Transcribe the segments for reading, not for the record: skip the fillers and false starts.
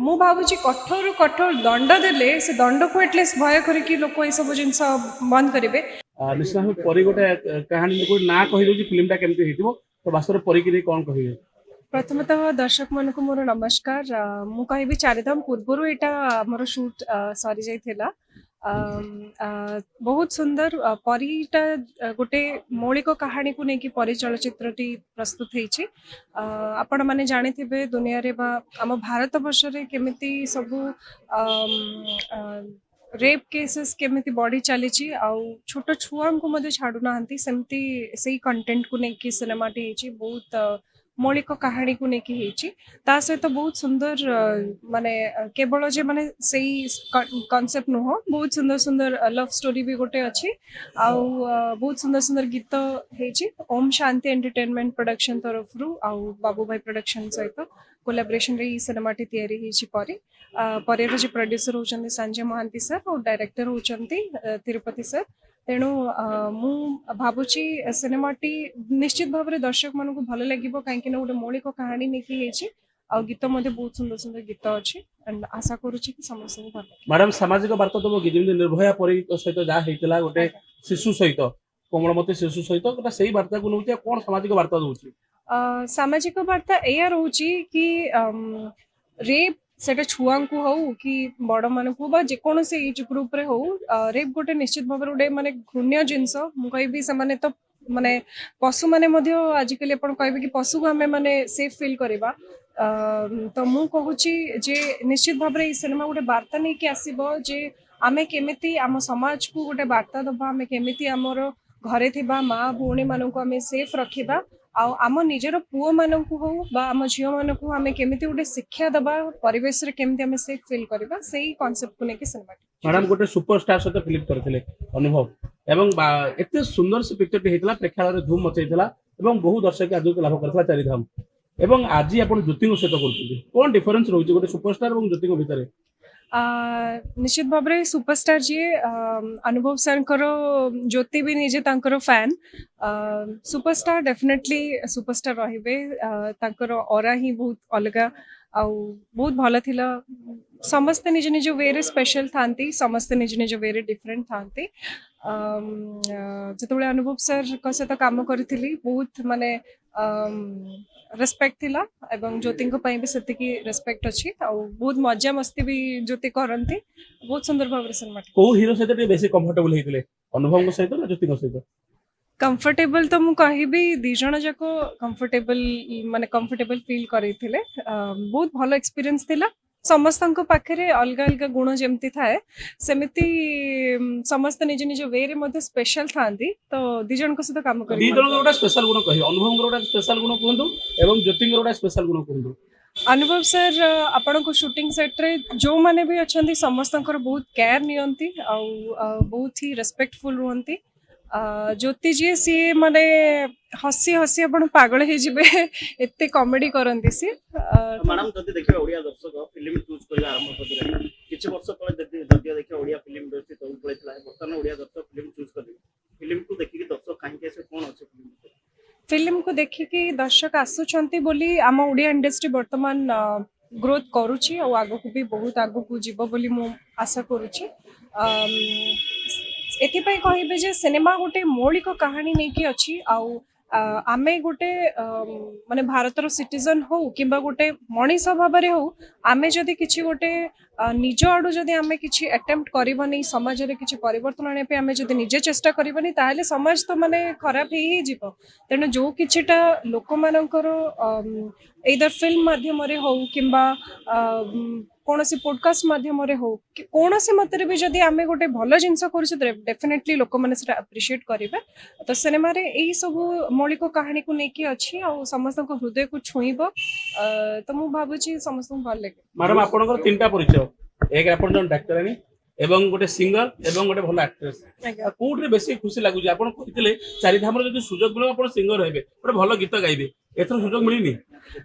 ମୁଁ ଭାବୁଛି କଠୋରରୁ କଠୋର ଦଣ୍ଡ ଦେଲେ ସେ ଦଣ୍ଡକୁ ଏଟଲିଷ୍ଟ ଭୟ କରିକି ଲୋକ ଏସବୁ ଜିନିଷ ବନ୍ଦ କରିବେ। ନିଶ୍ଚିତ ଭାବେ ପରି ଗୋଟେ କାହାଣୀ ଗୋଟେ ନାଁ କହିଦେଉଛି ଫିଲ୍ମଟା କେମିତି ହେଇଥିବ ତ ବାସ୍ତବରେ ପରିକି ନେଇ କ'ଣ କହିବେ? ପ୍ରଥମତଃ ଦର୍ଶକ ମାନଙ୍କୁ ମୋର ନମସ୍କାର। ମୁଁ କହିବି ଚାରିଧାମ ପୂର୍ବରୁ ଏଇଟା ଆମର ସୁଟ୍ ସରିଯାଇଥିଲା। ବହୁତ ସୁନ୍ଦର ପରୀଟା ଗୋଟେ ମୌଳିକ କାହାଣୀକୁ ନେଇକି ପରୀ ଚଳଚ୍ଚିତ୍ରଟି ପ୍ରସ୍ତୁତ ହେଇଛି। ଆପଣମାନେ ଜାଣିଥିବେ ଦୁନିଆରେ ବା ଆମ ଭାରତ ବର୍ଷରେ କେମିତି ସବୁ ରେପ୍ କେସେସ୍ କେମିତି ବଢ଼ି ଚାଲିଛି ଆଉ ଛୋଟ ଛୁଆଙ୍କୁ ମଧ୍ୟ ଛାଡ଼ୁନାହାନ୍ତି, ସେମିତି ସେଇ କଣ୍ଟେଣ୍ଟକୁ ନେଇକି ସିନେମାଟି ହେଇଛି। ବହୁତ ମୌଳିକ କାହାଣୀକୁ ନେଇକି ହେଇଛି, ତା ସହିତ ବହୁତ ସୁନ୍ଦର ମାନେ କେବଳ ଯେ ମାନେ ସେଇ କନସେପ୍ଟ ନୁହଁ, ବହୁତ ସୁନ୍ଦର ସୁନ୍ଦର ଲଭ୍ ଷ୍ଟୋରି ବି ଗୋଟେ ଅଛି ଆଉ ବହୁତ ସୁନ୍ଦର ସୁନ୍ଦର ଗୀତ ହେଇଛି। ଓମ୍ ଶାନ୍ତି ଏଣ୍ଟରଟେନମେଣ୍ଟ ପ୍ରଡକ୍ସନ ତରଫରୁ ଆଉ ବାବୁ ଭାଇ ପ୍ରଡକ୍ସନ ସହିତ କୋଲାବୋରେସନରେ ଏଇ ସିନେମାଟି ତିଆରି ହେଇଛି। ପରିର ଯେ ପ୍ରଡ୍ୟୁସର ହେଉଛନ୍ତି ସଞ୍ଜୟ ମହାନ୍ତି ସାର୍ ଆଉ ଡାଇରେକ୍ଟର ହେଉଛନ୍ତି ତିରୁପତି ସାର୍। ତେଣୁ ମୁଁ ଭାବୁଛି ସିନେମାଟି ନିଶ୍ଚିତ ଭାବରେ ଦର୍ଶକ ମାନଙ୍କୁ ଭଲ ଲାଗିବ, କାହିଁକି ନା ଗୋଟେ ମୌଳିକ କାହାଣୀ ନେଇକି ହେଇଛି ଆଉ ଗୀତ ମଧ୍ୟ ବହୁତ ସୁନ୍ଦର ସୁନ୍ଦର ଗୀତ ଅଛି। ଆଣ୍ଡ ଆଶା କରୁଛି କି ସମସ୍ତଙ୍କୁ ଭଲ ଲାଗିବ। ମ୍ୟାଡାମ ସାମାଜିକ ବାର୍ତ୍ତା ଦେବ କି ଯେମିତି ନିର୍ଭୟା ପରି ସହିତ ଯାହା ହେଇଥିଲା ଗୋଟେ ଆଜ୍ଞା। ଶିଶୁ ସହିତ କୋମଳମତି ଶିଶୁ ସହିତ ଗୋଟେ ସେଇ ବାର୍ତ୍ତାକୁ ନେଉଛି ଆଉ କ'ଣ ସାମାଜିକ ବାର୍ତ୍ତା ଦଉଛି? ସାମାଜିକ ବାର୍ତ୍ତା ଏଇଆ ରହୁଛି କି ରେପ୍ ସେଟା ଛୁଆଙ୍କୁ ହଉ କି ବଡ଼ମାନଙ୍କୁ ବା ଯେକୌଣସି ଏଜ୍ ଗ୍ରୁପରେ ହଉ, ରେପ୍ ଗୋଟେ ନିଶ୍ଚିତ ଭାବରେ ଗୋଟେ ମାନେ ଘୃଣ୍ୟ ଜିନିଷ। ମୁଁ କହିବି ସେମାନେ ତ ମାନେ ପଶୁମାନେ ମଧ୍ୟ ଆଜିକାଲି ଆପଣ କହିବେ କି ପଶୁକୁ ଆମେ ମାନେ ସେଫ୍ ଫିଲ୍ କରିବା। ତ ମୁଁ କହୁଛି ଯେ ନିଶ୍ଚିତ ଭାବରେ ଏଇ ସିନେମା ଗୋଟେ ବାର୍ତ୍ତା ନେଇକି ଆସିବ ଯେ ଆମେ କେମିତି ଆମ ସମାଜକୁ ଗୋଟେ ବାର୍ତ୍ତା ଦେବା, ଆମେ କେମିତି ଆମର ଘରେ ଥିବା ମା ଭଉଣୀମାନଙ୍କୁ ଆମେ ସେଫ୍ ରଖିବା ଆଉ ଆମ ନିଜର ପୁଅମାନଙ୍କୁ ହଉ ବା ଆମ ଝିଅମାନଙ୍କୁ ଆମେ କେମିତି ଗୋଟେ ଶିକ୍ଷା ଦେବା, ପରିବେଶରେ କେମିତି ଆମେ ସେଫ୍ ଫିଲ୍ କରିବା, ସେଇ କନସେପ୍ଟକୁ ନେଇକି ସିନେମାଟି। ମ୍ୟାଡାମ ଗୋଟେ ସୁପରଷ୍ଟାର ସହିତ ଫିଲ୍ମ କରିଥିଲେ ଅନୁଭବ ଏବଂ ଏତେ ସୁନ୍ଦର ସେ ପିକ୍ଚରଟି ହେଇଥିଲା, ପ୍ରେକ୍ଷାଳୟରେ ଧୁମ ମଚାଇଥିଲା ଏବଂ ବହୁ ଦର୍ଶକ ଆଦୃତ ଲାଭ କରିଥିଲା ଚାରିଧାମ। ଏବଂ ଆଜି ଆପଣ ଜ୍ୟୋତିଙ୍କ ସହିତ କରୁଛନ୍ତି, କ'ଣ ଡିଫରେନ୍ସ ରହୁଛି ଗୋଟେ ସୁପରଷ୍ଟାର ଏବଂ ଜ୍ୟୋତିଙ୍କ ଭିତରେ? ନିଶ୍ଚିତ ଭାବରେ ସୁପରଷ୍ଟାର ଯିଏ ଅନୁଭବ ସାର୍ଙ୍କର ଜ୍ୟୋତି ବି ନିଜେ ତାଙ୍କର ଫ୍ୟାନ୍। ସୁପରଷ୍ଟାର ଡେଫିନେଟଲି ସୁପରଷ୍ଟାର ରହିବେ। ତାଙ୍କର ଅରା ହିଁ ବହୁତ ଅଲଗା ଆଉ ବହୁତ ଭଲ ଥିଲା। ସମସ୍ତେ ନିଜ ନିଜ ୱେରେ ସ୍ପେଶାଲ ଥାନ୍ତି, ସମସ୍ତେ ନିଜ ନିଜ ୱେରେ ଡିଫରେଣ୍ଟ ଥାନ୍ତି। ଯେତେବେଳେ ଅନୁଭବ ସାର୍ଙ୍କ ସହିତ କାମ କରିଥିଲି ବହୁତ ମାନେ ରେସ୍ପେକ୍ଟ ଥିଲା ଏବଂ ଜ୍ୟୋତିଙ୍କ ପାଇଁ ବି ସେତିକି ରେସ୍ପେକ୍ଟ ଅଛି ଆଉ ବହୁତ ମଜା ମସ୍ତି ବି ଜ୍ୟୋତି କରନ୍ତି। ବହୁତ ସୁନ୍ଦର ଭାବରେ ସିନେମା। କୋଉ ହିରୋ ସହିତ ଟିକେ ବେଶୀ କମ୍ଫର୍ଟେବଲ ହେଇଥିଲେ, ଅନୁଭବଙ୍କ ସହିତ ନା ଜ୍ୟୋତିଙ୍କ ସହିତ? କମ୍ଫର୍ଟେବଲ ତ ମୁଁ କହିବି ଦି ଜଣ ଯାକ କମ୍ଫର୍ଟେବଲ, ମାନେ କମ୍ଫର୍ଟେବଲ ଫିଲ୍ କରେଇଥିଲେ। ବହୁତ ଭଲ ଏକ୍ସପିରିଏନ୍ସ ଥିଲା। ସମସ୍ତଙ୍କ ପାଖରେ ଅଲଗା ଅଲଗା ଗୁଣ ଯେମିତି ଥାଏ ସେମିତି ସମସ୍ତେ ନିଜ ନିଜ ୱେରେ ମଧ୍ୟ ସ୍ପେଶାଲ ଥାନ୍ତି। ତ ଦି ଜଣଙ୍କ ସହିତ କାମ ଦି କରି ଜଣଙ୍କର ଗୋଟେ ସ୍ପେଶାଲ ଗୁଣ କହିବେ, ଅନୁଭବଙ୍କର ଗୋଟେ ସ୍ପେଶାଲ ଗୁଣ କୁହନ୍ତୁ ଏବଂ ଜ୍ୟୋତିଙ୍କର ଗୋଟେ ସ୍ପେଶାଲ ଗୁଣ କୁହନ୍ତୁ। ଅନୁଭବ ସାର୍ ଆପଣଙ୍କ ସୁଟିଂ ସେଟ୍ରେ ଯେଉଁମାନେ ବି ଅଛନ୍ତି ସମସ୍ତଙ୍କର ବହୁତ କେୟାର ନିଅନ୍ତି ଆଉ ବହୁତ ହି ରେସ୍ପେକ୍ଟଫୁଲ୍ ରୁହନ୍ତି। ଜ୍ୟୋତି ଯିଏ ସିଏ ମାନେ ହସି ହସି ଆପଣ ପାଗଳ ହେଇଯିବେ ଏତେ କମେଡି କରନ୍ତି ସିଏ। ମ୍ୟାଡାମ ଯଦି ଦେଖିବା ଓଡିଆ ଦର୍ଶକ ଫିଲ୍ମ ଚୁଜ୍ କରିବା ଆରମ୍ଭ କରିଦେଲେଣି। କିଛି ବର୍ଷ ତଳେ ଯଦି ଦେଖିବା ଓଡିଆ ଫିଲ୍ମ ବେଶୀ ତଳକୁ ପଳେଇଥିଲା, ବର୍ତ୍ତମାନ ଓଡିଆ ଦର୍ଶକ ଫିଲ୍ମ ଚୁଜ୍ କରିବେ। ଫିଲ୍ମକୁ ଦେଖିକି ଦର୍ଶକ କାହିଁକି ଆସିବେ, କ'ଣ ଅଛି ଫିଲ୍ମକୁ ଦେଖିକି ଦର୍ଶକ ଆସୁଛନ୍ତି ବୋଲି ଆମ ଓଡ଼ିଆ ଇଣ୍ଡଷ୍ଟ୍ରି ବର୍ତ୍ତମାନ ଗ୍ରୋଥ୍ କରୁଛି ଆଉ ଆଗକୁ ବି ବହୁତ ଆଗକୁ ଯିବ ବୋଲି ମୁଁ ଆଶା କରୁଛି। ଏଥିପାଇଁ କହିବି ଯେ ସିନେମା ଗୋଟେ ମୌଳିକ କାହାଣୀ ନେଇକି ଅଛି ଆଉ ଆମେ ଗୋଟେ ମାନେ ଭାରତର ସିଟିଜନ୍ ହଉ କିମ୍ବା ଗୋଟେ ମଣିଷ ଭାବରେ ହଉ, ଆମେ ଯଦି କିଛି ଗୋଟେ ନିଜ ଆଡ଼ୁ ଯଦି ଆମେ କିଛି ଆଟେମ୍ପ୍ଟ କରିବାନି, ସମାଜରେ କିଛି ପରିବର୍ତ୍ତନ ଆଣିବା ପାଇଁ ଆମେ ଯଦି ନିଜେ ଚେଷ୍ଟା କରିବାନି, ତାହେଲେ ସମାଜ ତ ମାନେ ଖରାପ ହେଇ ଯିବ। ତେଣୁ ଯେଉଁ କିଛିଟା ଲୋକମାନଙ୍କର ଏଇଦର ଫିଲ୍ମ ମାଧ୍ୟମରେ ହଉ କିମ୍ବା କୌଣସି ପୋଡକାଷ୍ଟ ମାଧ୍ୟମରେ ହଉ କି କୌଣସି ମତରେ ବି ଯଦି ଆମେ ଗୋଟେ ଭଲ ଜିନିଷ କରୁଛୁ, ଡେଫିନେଟଲି ଲୋକମାନେ ସେଟା ଆପ୍ରିସିଏଟ୍ କରିବେ। ତ ସିନେମାରେ ଏଇ ସବୁ ମୌଳିକ କାହାଣୀକୁ ନେଇକି ଅଛି ଆଉ ସମସ୍ତଙ୍କ ହୃଦୟକୁ ଛୁଇଁବ। ତ ମୁଁ ଭାବୁଛି ସମସ୍ତଙ୍କୁ ଭଲ ଲାଗେ। ମ୍ୟାଡାମ ଆପଣଙ୍କର ତିନିଟା ପରିଚୟ, ଏକ ଆପଣ ଜଣେ ଡାକ୍ତରାଣୀ ଏବଂ ଗୋଟେ ସିଙ୍ଗର ଏବଂ ଗୋଟେ ଭଲ ଆକ୍ଟ୍ରେସ। କୋଉଠି ବେଶୀ ଖୁସି ଲାଗୁଛି? ଆପଣ କହିଥିଲେ ଚାରିଧାମର ଯଦି ସୁଯୋଗ ମିଳିବ ଆପଣ ସିଙ୍ଗର ହେବେ, ଗୋଟେ ଭଲ ଗୀତ ଗାଇବେ, ଏଥର ସୁଯୋଗ ମିଳିନି?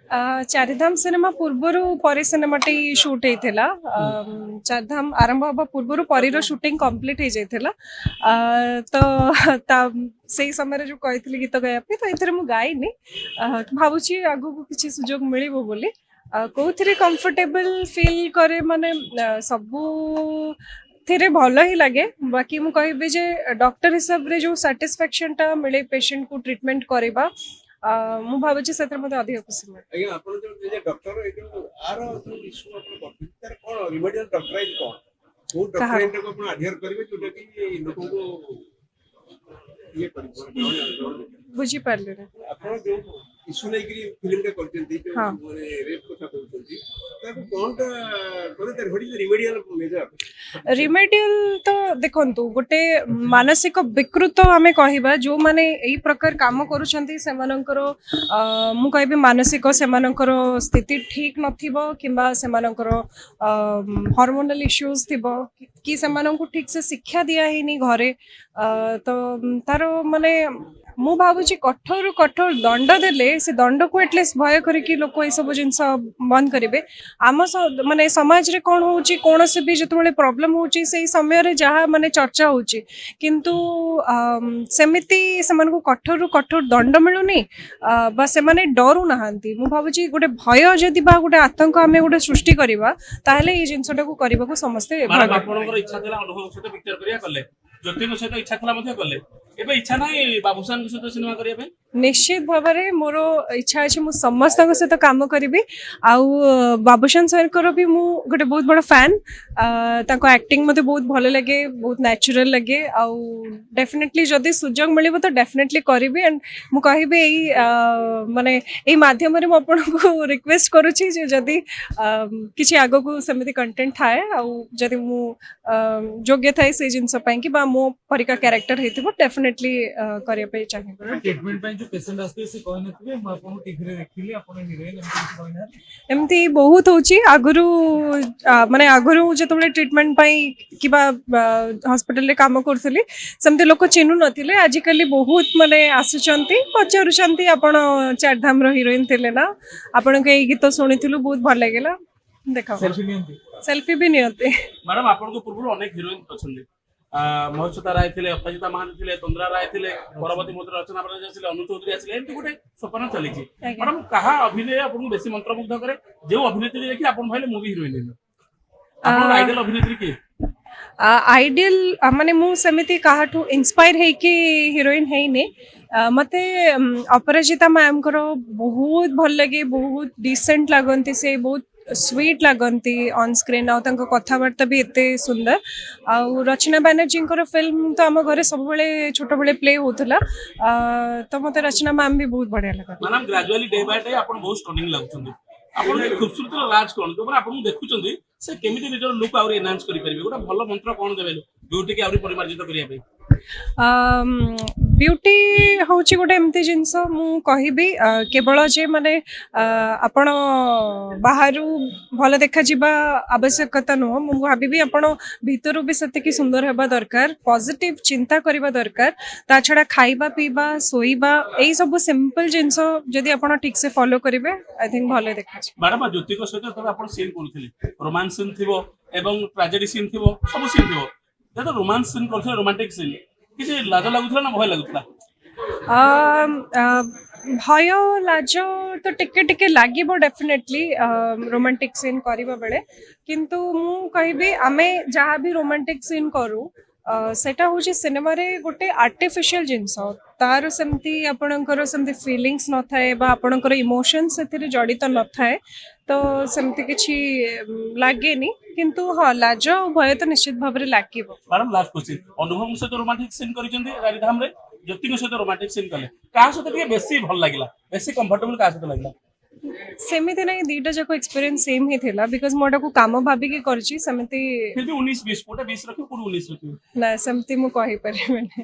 ଚାରିଧାମ ସିନେମା ପୂର୍ବରୁ ପରି ସିନେମାଟି ସୁଟ୍ ହେଇଥିଲା। ଚାରିଧାମ ଆରମ୍ଭ ହେବା ପୂର୍ବରୁ ପରିର ସୁଟିଂ କମ୍ପ୍ଲିଟ୍ ହେଇଯାଇଥିଲା। ତ ସେଇ ସମୟରେ ଯେଉଁ କହିଥିଲି ଗୀତ ଗାଇବା ପାଇଁ, ତ ଏଥିରେ ମୁଁ ଗାଇନି। ଭାବୁଛି ଆଗକୁ କିଛି ସୁଯୋଗ ମିଳିବ ବୋଲି। କୋଉଥିରେ କମ୍ଫର୍ଟେବଲ ଫିଲ୍ କରେ ମାନେ ସବୁ ଥିରେ ଭଲ ହିଁ ଲାଗେ ବାକି ମୁଁ କହିବି ଯେ ଡକ୍ଟର ହିସାବରେ ଯୋଉ ସାଟିସ୍ଫାକ୍ସନଟା ମିଳେ ପେସେଣ୍ଟକୁ ଟ୍ରିଟମେଣ୍ଟ କରିବା ମୁଁ ଭାବୁଛି ସେଥିରେ ମୋତେ ଅଧିକ ଖୁସି ମିଳେ। ଆଜ୍ଞା ଆପଣ ଯୋଉ ଯେ ଡକ୍ଟର ଏଇ ଯୋଉ ଆର ଯୋଉ ଇସ୍ୟୁ ଆପଣ କରୁଛନ୍ତି ତାର କଣ ରିମେଡିଆଲ ଡକ୍ଟରାଇଜ କଣ କୋଉ କାହାର? ଡକ୍ଟରାଇଜକୁ ଆପଣ ଆଡିୟର କରିବେ ଯୋଉଟା କି ଲୋକଙ୍କୁ ଇଏ କରିବ ବୁଝିପାରିଲିନି। ଆପଣ ଯୋଉ ଇସ୍ୟୁ ନେଇକି ଫିଲ୍ମଟା କରିଛନ୍ତି ଯୋଉ ହଁ। ମାନେ ରେପ୍ କଥା କହୁଛନ୍ତି ତାକୁ କଣଟା ମାନେ ତାର ହଡି ରିମେଡିଆଲ ମେଜର ରିମେଡିଆଲ ତ ଦେଖନ୍ତୁ ଗୋଟେ ମାନସିକ ବିକୃତ ଆମେ କହିବା ଯୋଉମାନେ ଏଇ ପ୍ରକାର କାମ କରୁଛନ୍ତି ସେମାନଙ୍କର ମୁଁ କହିବି ମାନସିକ ସେମାନଙ୍କର ସ୍ଥିତି ଠିକ ନଥିବ କିମ୍ବା ସେମାନଙ୍କର ହରମୋନାଲ ଇସ୍ୟୁଜ ଥିବ କି ସେମାନଙ୍କୁ ଠିକ ସେ ଶିକ୍ଷା ଦିଆ ହେଇନି ଘରେ ତ ତାର ମାନେ ମୁଁ ଭାବୁଛି କଠୋରରୁ କଠୋର ଦଣ୍ଡ ଦେଲେ ସେ ଦଣ୍ଡକୁ ଆଟଲିଷ୍ଟ ଭୟ କରିକି ଲୋକ ଏସବୁ ଜିନିଷ ବନ୍ଦ କରିବେ। ଆମ ମାନେ ସମାଜରେ କ'ଣ ହେଉଛି କୌଣସି ବି ଯେତେବେଳେ ପ୍ରୋବ୍ଲେମ ହେଉଛି ସେଇ ସମୟରେ ଯାହା ମାନେ ଚର୍ଚ୍ଚା ହେଉଛି କିନ୍ତୁ ସେମିତି ସେମାନଙ୍କୁ କଠୋରରୁ କଠୋର ଦଣ୍ଡ ମିଳୁନି ବା ସେମାନେ ଡରୁ ନାହାନ୍ତି। ମୁଁ ଭାବୁଛି ଗୋଟେ ଭୟ ଯଦି ବା ଗୋଟେ ଆତଙ୍କ ଆମେ ଗୋଟେ ସୃଷ୍ଟି କରିବା ତାହେଲେ ଏଇ ଜିନିଷଟାକୁ କରିବାକୁ ସମସ୍ତେ ମ୍ୟାଡାମ ଆପଣଙ୍କର ଇଚ୍ଛା ଥିଲା ଅନୁଭବ ସହିତ ପିକ୍ଚର କରିବା କଲେ ଜ୍ୟୋତିଙ୍କ ସହିତ ଇଚ୍ଛା ଥିଲା ମଧ୍ୟ କଲେ ଏବେ ଇଚ୍ଛା ନାହିଁ ବାବୁସାନଙ୍କ ସହିତ ସିନେମା କରିବା ପାଇଁ? ନିଶ୍ଚିତ ଭାବରେ ମୋର ଇଚ୍ଛା ଅଛି ମୁଁ ସମସ୍ତଙ୍କ ସହିତ କାମ କରିବି ଆଉ ବାବୁସାନ ସାର୍ଙ୍କର ବି ମୁଁ ଗୋଟେ ବହୁତ ବଡ଼ ଫ୍ୟାନ୍ ତାଙ୍କ ଆକ୍ଟିଂ ମୋତେ ବହୁତ ଭଲ ଲାଗେ ବହୁତ ନ୍ୟାଚୁରାଲ ଲାଗେ ଆଉ ଡେଫିନେଟଲି ଯଦି ସୁଯୋଗ ମିଳିବ ତ ଡେଫିନେଟଲି କରିବି ଆଣ୍ଡ ମୁଁ କହିବି ଏଇ ମାନେ ଏଇ ମାଧ୍ୟମରେ ମୁଁ ଆପଣଙ୍କୁ ରିକ୍ୱେଷ୍ଟ କରୁଛି ଯେ ଯଦି କିଛି ଆଗକୁ ସେମିତି କଣ୍ଟେଣ୍ଟ ଥାଏ ଆଉ ଯଦି ମୁଁ ଯୋଗ୍ୟ ଥାଏ ସେଇ ଜିନିଷ ପାଇଁକି ବା ମୋ ପରିକା କ୍ୟାରେକ୍ଟର ହେଇଥିବ ଡେଫିନେଟଲି କରିବା ପାଇଁ ଚାହିଁବି। ट्रीटमेंट ପାଇଁ ଯୋଉ ପେସେଣ୍ଟ ଆସିଥିବେ ସେ କହିନଥିବେ ମୁଁ ଆପଣଙ୍କୁ ଟିଭିରେ ଦେଖିଲି ଆପଣ ହିରୋଇନ ଏମିତି କିଛି କହିନାହାନ୍ତି? ଏମିତି ବହୁତ ହେଉଛି ଆଗରୁ ମାନେ ଆଗରୁ ଯେତେବେଳେ ଟ୍ରିଟମେଣ୍ଟ ପାଇଁ କିମ୍ବା ହସ୍ପିଟାଲରେ କାମ କରୁଥିଲି ସେମିତି ଲୋକ ଚିହ୍ନୁ ନଥିଲେ ଆଜିକାଲି ବହୁତ ମାନେ ଆସୁଛନ୍ତି ପଚାରୁଛନ୍ତି ଆପଣ ଚାରିଧାମର ହିରୋଇନ ଥିଲେ ନା ଆପଣଙ୍କ ଏଇ ଗୀତ ଶୁଣିଥିଲୁ ବହୁତ ଭଲ ଲାଗିଲା ଦେଖ ସେଲ୍ଫି ନିଅନ୍ତି? ସେଲ୍ଫି ବି ନିଅନ୍ତି। ମ୍ୟାଡାମ ଆପଣଙ୍କ ପୂର୍ବରୁ ଅନେକ ହିରୋଇନ ଅଛନ୍ତି ମହେଶ୍ୱତା ରାୟ ଥିଲେ ଅପରାଜିତା ମହାନ୍ତି ଥିଲେ ତନ୍ଦ୍ରା ରାୟ ଥିଲେ ପରବର୍ତ୍ତୀ ମନ୍ତ୍ରୀ ରଚନା ବରାଜ ଆସିଲେ ଅନୁ ଚୌଧୁରୀ ଆସିଲେ ଏମିତି ଗୋଟେ ସ୍ୱପ୍ନ ଚାଲିଛି ଆଜ୍ଞା। ମ୍ୟାଡାମ କାହା ଅଭିନୟ ଆପଣଙ୍କୁ ବେଶୀ ମନ୍ତ୍ରମୁଗ୍ଧ କରେ ଯୋଉ ଅଭିନେତ୍ରୀ ଦେଖି ଆପଣ ଭାବିଲେ ମୁଁ ବି ହିରୋଇନ ହେବି ଆପଣଙ୍କ ଆଇଡଲ ଅଭିନେତ୍ରୀ କିଏ? ଆଇଡିଆଲ ମାନେ ମୁଁ ସେମିତି କାହାଠୁ ଇନ୍ସପାୟାର ହେଇକି ହିରୋଇନ ହେଇନି ମତେ ଅପରାଜିତା ମ୍ୟାମଙ୍କର ବହୁତ ଭଲ ଲାଗେ ବହୁତ ଡିସେଣ୍ଟ ଲାଗନ୍ତି ସେ ବହୁତ ସ୍ୱିଟ୍ ଲାଗନ୍ତି ଅନ୍ ସ୍କ୍ରିନ୍ ଆଉ ତାଙ୍କ କଥାବାର୍ତ୍ତା ବି ଏତେ ସୁନ୍ଦର ଆଉ ରଚନା ବାନାର୍ଜୀଙ୍କର ଫିଲ୍ମ ତ ଆମ ଘରେ ସବୁବେଳେ ଛୋଟବେଳେ ପ୍ଲେ ହେଉଥିଲା ତ ମୋତେ ରଚନା ମ୍ୟାମ୍ ବି ବହୁତ ବଢ଼ିଆ ଲାଗନ୍ତି। Madam gradually day by day ଆପଣ ବହୁତ ଷ୍ଟନିଂ ଲାଗୁଛନ୍ତି ଆପଣ ଏଇ ଖୁବସୁରତର ରାଜ କଣ ଯୋଉମାନେ ଆପଣଙ୍କୁ ଦେଖୁଛନ୍ତି ସେ କେମିତି ନିଜର ଲୁକ୍ ଆହୁରି ଏନହାନ୍ସ କରିପାରିବେ ଗୋଟେ ଭଲ ମନ୍ତ୍ର କଣ ଦେବେ ବ୍ୟୁଟିକି ଆହୁରି ପରିମାର୍ଜିତ କରିବା ପାଇଁ? ବ୍ୟୁଟି ହେଉଛି ଗୋଟେ ଏମିତି ଜିନିଷ ମୁଁ କହିବି କେବଳ ଯେ ମାନେ ଆପଣ ବାହାରୁ ଭଲ ଦେଖାଯିବା ଆବଶ୍ୟକତା ନୁହଁ ମୁଁ ଭାବିବି ଆପଣ ଭିତରୁ ବି ସେତିକି ସୁନ୍ଦର ହେବା ଦରକାର ପଜିଟିଭ ଚିନ୍ତା କରିବା ଦରକାର ତା ଛଡ଼ା ଖାଇବା ପିଇବା ଶୋଇବା ଏଇସବୁ ସିମ୍ପଲ ଜିନିଷ ଯଦି ଆପଣ ଠିକ୍ସେ ଫଲୋ କରିବେ ଆଇ ଥିଙ୍କ ଭଲ ଦେଖାଯିବ। ମ୍ୟାଡାମ ଜ୍ୟୋତିଙ୍କ ସହିତ ଯେତେବେଳେ ଆପଣ ସିନ୍ କରୁଥିଲେ ରୋମାନ୍ସ ସିନ୍ ଥିବ ଏବଂ ଟ୍ରାଜେଡି ସିନ୍ ଥିବ ସବୁ ସିନ୍ ଥିବ ଯେତେବେଳେ ରୋମାନ୍ସ ସିନ୍ କରୁଥିଲେ ରୋମାଣ୍ଟିକ ସିନ୍ କିଛି ଲାଜ ଲାଗୁଥିଲା ନା ଭୟ ଲାଗୁଥିଲା? ଭୟ ଲାଜ ତ ଟିକେ ଟିକେ ଲାଗିବ ଡେଫିନେଟଲି ରୋମାଣ୍ଟିକ ସିନ୍ କରିବା ବେଳେ କିନ୍ତୁ ମୁଁ କହିବି ଆମେ ଯାହା ବି ରୋମାଣ୍ଟିକ ସିନ୍ କରୁ ସେଟା ହେଉଛି ସିନେମାରେ ଗୋଟେ ଆର୍ଟିଫିସିଆଲ ଜିନିଷ ତାର ସେମିତି ଆପଣଙ୍କର ସେମିତି ଫିଲିଙ୍ଗସ୍ ନଥାଏ ବା ଆପଣଙ୍କର ଇମୋସନ୍ସ ସେଥିରେ ଜଡ଼ିତ ନଥାଏ ତ ସେମିତି କିଛି ଲାଗେନି କିନ୍ତୁ ହଁ ଲାଜ ଆଉ ଭୟ ତ ନିଶ୍ଚିତ ଭାବରେ ଲାଗିବ। ମ୍ୟାଡାମ ଲାଷ୍ଟ କ୍ୱେଶ୍ଚିନ୍ ଅନୁଭବଙ୍କ ସହିତ ରୋମାଣ୍ଟିକ ସିନ୍ କରିଛନ୍ତି ଚାରିଧାମରେ ଜ୍ୟୋତିଙ୍କ ସହିତ ରୋମାଣ୍ଟିକ ସିନ୍ କଲେ କାହା ସହିତ ଟିକେ ବେଶୀ ଭଲ ଲାଗିଲା ବେଶୀ କମ୍ଫର୍ଟେବଲ କାହା ସହିତ ଲାଗିଲା? ସେମିତି ନାହିଁ ଦିଟା ଯାକ ଏକ୍ସପିରିଏନ୍ସ ସେମ୍ ହିଁ ଥିଲା ବିକଜ ମୁଁ ଏଟାକୁ କାମ ଭାବିକି କରିଛି ସେମିତି फिर भी 19-20 कोटा 20 रखियो कोड 19 रखियो ନା ସେମିତି ମୁଁ କହିପାରିବିନି।